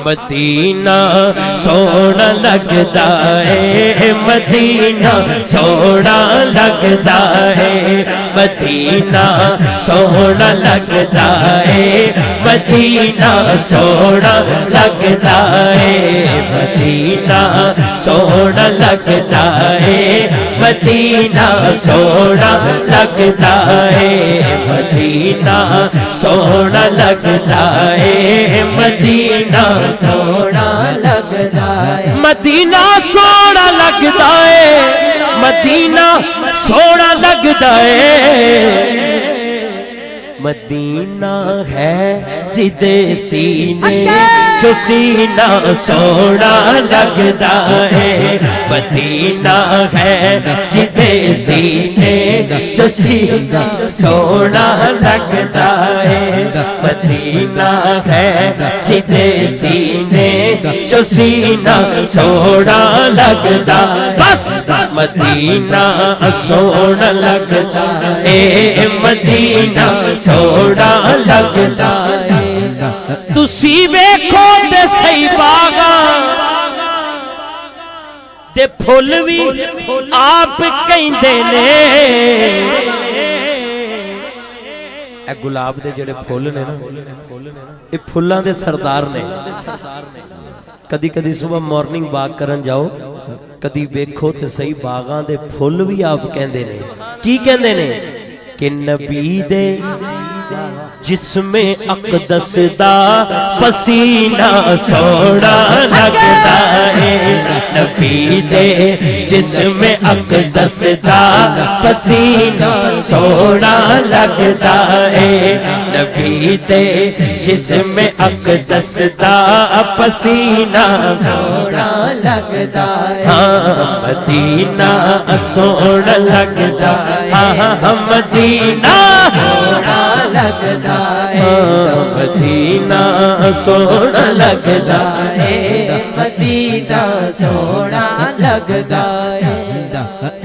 مدینہ سونا لگدا ہے مدینہ سونا لگدا ہے مدینہ سونا لگدا ہے مدینہ سونا لگدا ہے مدینہ سونا لگدا ہے مدینہ سونا لگدا ہے مدینہ سونا لگدا ہے مدینہ سونا لگدا ہے مدینہ سونا لگدا ہے مدینہ سونا لگدا ہے مدینہ ہے جدے سینے جو سینہ سونا لگدا ہے مدینہ ہے جدے سینے جو سینہ سونا لگدا ہے مدینہ ہے جدے سینے جو سینہ سونا لگدا بس مدینہ سونا لگدا ہے مدینہ سونا لگدا ہے تسی ویکھو تے سی باغاں تے پھل وی آپ کہندے نے اے گلاب دے جڑے پھل نے نا اے پھلاں دے سردار نے کدی کدی صبح مارننگ واک کرن جاؤ کدی ویکھو تے سی باغاں دے پھل وی آپ کہندے نے کی کہندے نے کہ نبی دے جسم اقدس دا پسینہ سونا لگدا ہے نبی دے جسم اقدس دا پسینہ سونا لگدا ہے نبی دے جسم اقدس دا پسینہ سونا لگدا ہے ہاں مدینہ سونا لگدا ہاں مدینہ سونا لگدا مدینہ سونا لگدا ہے مدینہ سونا لگدا ہے